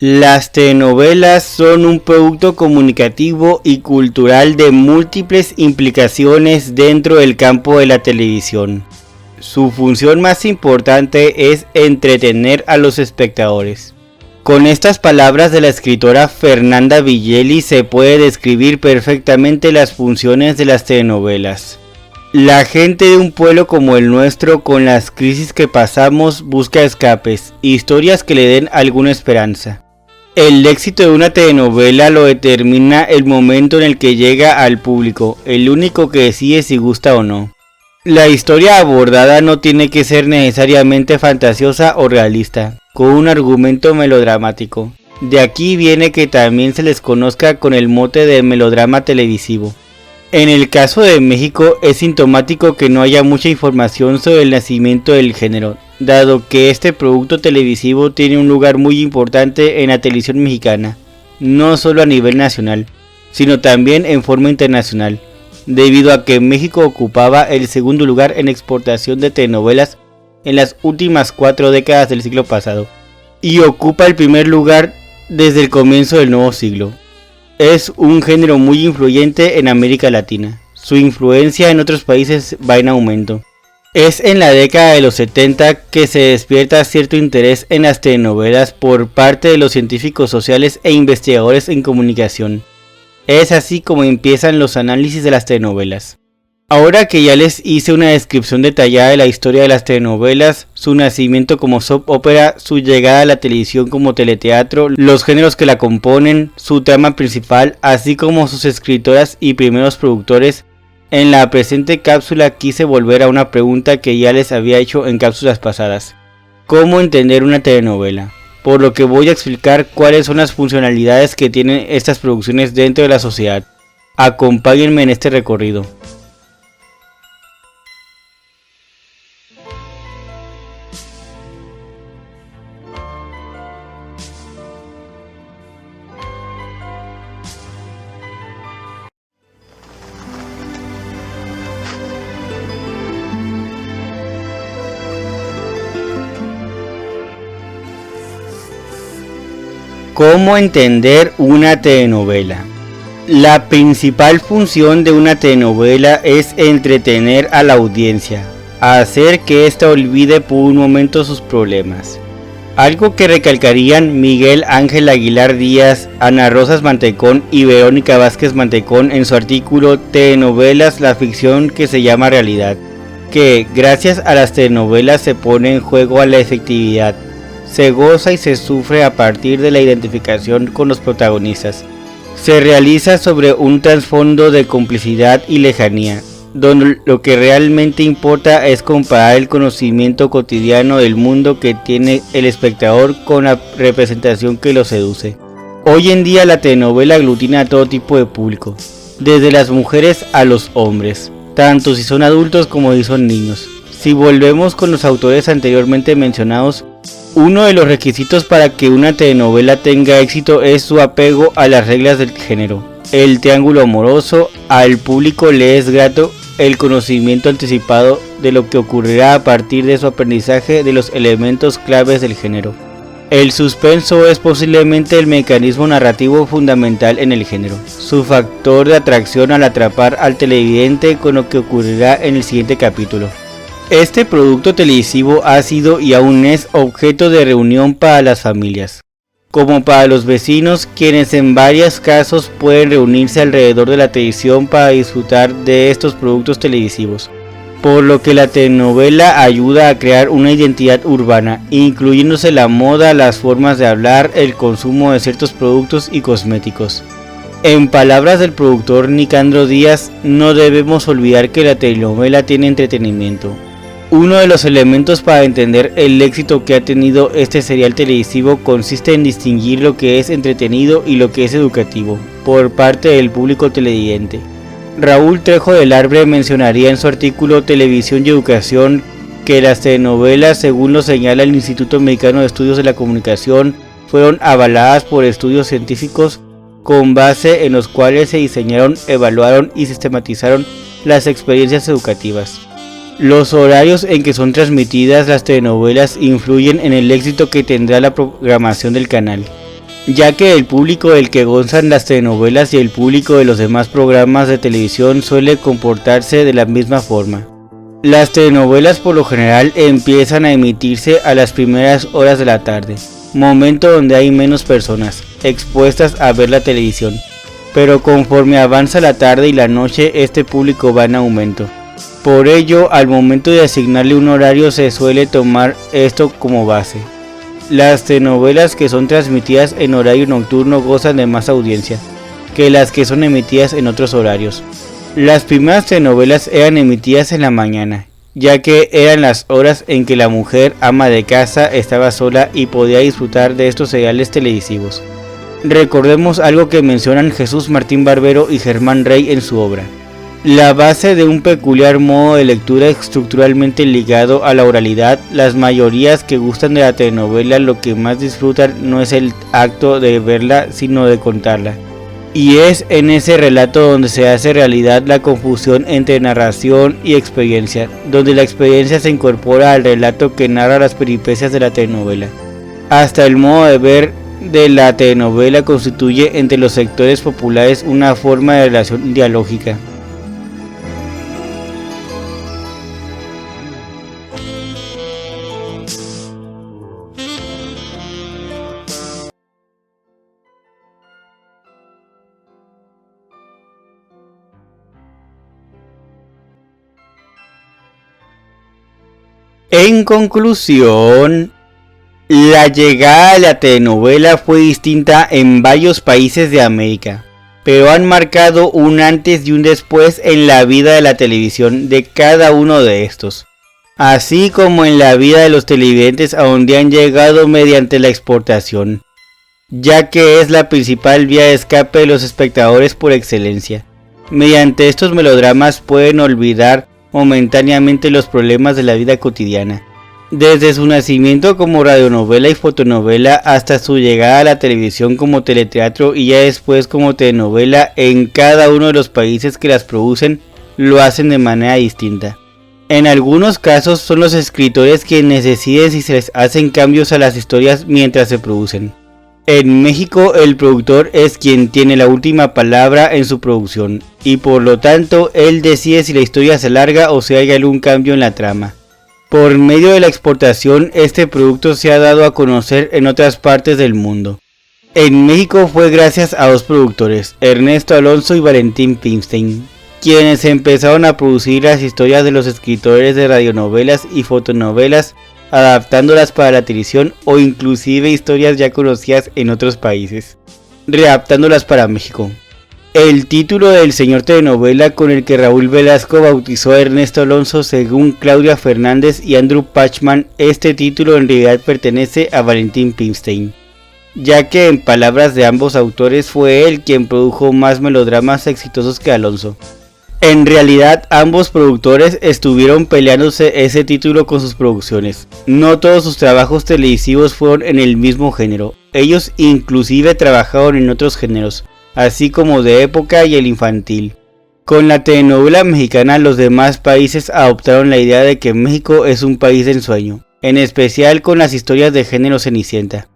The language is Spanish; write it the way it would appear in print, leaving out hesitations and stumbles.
Las telenovelas son un producto comunicativo y cultural de múltiples implicaciones dentro del campo de la televisión. Su función más importante es entretener a los espectadores. Con estas palabras de la escritora Fernanda Villeli se puede describir perfectamente las funciones de las telenovelas. La gente de un pueblo como el nuestro, con las crisis que pasamos, busca escapes, historias que le den alguna esperanza. El éxito de una telenovela lo determina el momento en el que llega al público, el único que decide si gusta o no. La historia abordada no tiene que ser necesariamente fantasiosa o realista, con un argumento melodramático. De aquí viene que también se les conozca con el mote de melodrama televisivo. En el caso de México es sintomático que no haya mucha información sobre el nacimiento del género, dado que este producto televisivo tiene un lugar muy importante en la televisión mexicana, no solo a nivel nacional, sino también en forma internacional, debido a que México ocupaba el segundo lugar en exportación de telenovelas en las últimas 4 décadas del siglo pasado, y ocupa el primer lugar desde el comienzo del nuevo siglo. Es un género muy influyente en América Latina. Su influencia en otros países va en aumento. Es en la década de los 70 que se despierta cierto interés en las telenovelas por parte de los científicos sociales e investigadores en comunicación. Es así como empiezan los análisis de las telenovelas. Ahora que ya les hice una descripción detallada de la historia de las telenovelas, su nacimiento como soap opera, su llegada a la televisión como teleteatro, los géneros que la componen, su trama principal, así como sus escritoras y primeros productores, en la presente cápsula quise volver a una pregunta que ya les había hecho en cápsulas pasadas. ¿Cómo entender una telenovela? Por lo que voy a explicar cuáles son las funcionalidades que tienen estas producciones dentro de la sociedad. Acompáñenme en este recorrido. ¿Cómo entender una telenovela? La principal función de una telenovela es entretener a la audiencia, hacer que ésta olvide por un momento sus problemas. Algo que recalcarían Miguel Ángel Aguilar Díaz, Ana Rosas Mantecón y Verónica Vázquez Mantecón en su artículo Telenovelas, la ficción que se llama realidad, que gracias a las telenovelas se pone en juego a la efectividad. Se goza y se sufre a partir de la identificación con los protagonistas. Se realiza sobre un trasfondo de complicidad y lejanía, donde lo que realmente importa es comparar el conocimiento cotidiano del mundo que tiene el espectador con la representación que lo seduce. Hoy en día la telenovela aglutina a todo tipo de público, desde las mujeres a los hombres, tanto si son adultos como si son niños. Si volvemos con los autores anteriormente mencionados, uno de los requisitos para que una telenovela tenga éxito es su apego a las reglas del género. El triángulo amoroso, al público le es grato el conocimiento anticipado de lo que ocurrirá a partir de su aprendizaje de los elementos claves del género. El suspenso es posiblemente el mecanismo narrativo fundamental en el género, su factor de atracción al atrapar al televidente con lo que ocurrirá en el siguiente capítulo. Este producto televisivo ha sido y aún es objeto de reunión para las familias, como para los vecinos, quienes en varios casos pueden reunirse alrededor de la televisión para disfrutar de estos productos televisivos, por lo que la telenovela ayuda a crear una identidad urbana, incluyéndose la moda, las formas de hablar, el consumo de ciertos productos y cosméticos. En palabras del productor Nicandro Díaz, no debemos olvidar que la telenovela tiene entretenimiento. Uno de los elementos para entender el éxito que ha tenido este serial televisivo consiste en distinguir lo que es entretenido y lo que es educativo, por parte del público televidente. Raúl Trejo del Arbre mencionaría en su artículo Televisión y Educación que las telenovelas, según lo señala el Instituto Mexicano de Estudios de la Comunicación, fueron avaladas por estudios científicos con base en los cuales se diseñaron, evaluaron y sistematizaron las experiencias educativas. Los horarios en que son transmitidas las telenovelas influyen en el éxito que tendrá la programación del canal. ya que el público del que gozan las telenovelas y el público de los demás programas de televisión suele comportarse de la misma forma. Las telenovelas por lo general empiezan a emitirse a las primeras horas de la tarde, momento donde hay menos personas expuestas a ver la televisión, pero conforme avanza la tarde y la noche este público va en aumento. Por ello, al momento de asignarle un horario se suele tomar esto como base. Las telenovelas que son transmitidas en horario nocturno gozan de más audiencia que las que son emitidas en otros horarios. Las primeras telenovelas eran emitidas en la mañana, ya que eran las horas en que la mujer ama de casa estaba sola y podía disfrutar de estos seriales televisivos. Recordemos algo que mencionan Jesús Martín Barbero y Germán Rey en su obra. La base de un peculiar modo de lectura estructuralmente ligado a la oralidad, las mayorías que gustan de la telenovela lo que más disfrutan no es el acto de verla, sino de contarla. Y es en ese relato donde se hace realidad la confusión entre narración y experiencia, donde la experiencia se incorpora al relato que narra las peripecias de la telenovela. Hasta el modo de ver de la telenovela constituye entre los sectores populares una forma de relación dialógica. En conclusión, la llegada de la telenovela fue distinta en varios países de América, pero han marcado un antes y un después en la vida de la televisión de cada uno de estos, así como en la vida de los televidentes a donde han llegado mediante la exportación, ya que es la principal vía de escape de los espectadores por excelencia. Mediante estos melodramas pueden olvidar momentáneamente los problemas de la vida cotidiana. Desde su nacimiento como radionovela y fotonovela hasta su llegada a la televisión como teleteatro y ya después como telenovela, en cada uno de los países que las producen lo hacen de manera distinta. En algunos casos son los escritores quienes deciden si se les hacen cambios a las historias mientras se producen. En México el productor es quien tiene la última palabra en su producción y por lo tanto él decide si la historia se alarga o si hay algún cambio en la trama. Por medio de la exportación este producto se ha dado a conocer en otras partes del mundo. En México fue gracias a dos productores, Ernesto Alonso y Valentín Pimstein, quienes empezaron a producir las historias de los escritores de radionovelas y fotonovelas, adaptándolas para la televisión o inclusive historias ya conocidas en otros países, readaptándolas para México. El título del señor telenovela con el que Raúl Velasco bautizó a Ernesto Alonso, según Claudia Fernández y Andrew Pachman, este título en realidad pertenece a Valentín Pimstein, ya que en palabras de ambos autores fue él quien produjo más melodramas exitosos que Alonso. En realidad ambos productores estuvieron peleándose ese título con sus producciones. No todos sus trabajos televisivos fueron en el mismo género, ellos inclusive trabajaron en otros géneros, así como de época y el infantil. Con la telenovela mexicana los demás países adoptaron la idea de que México es un país de ensueño, en especial con las historias de género Cenicienta.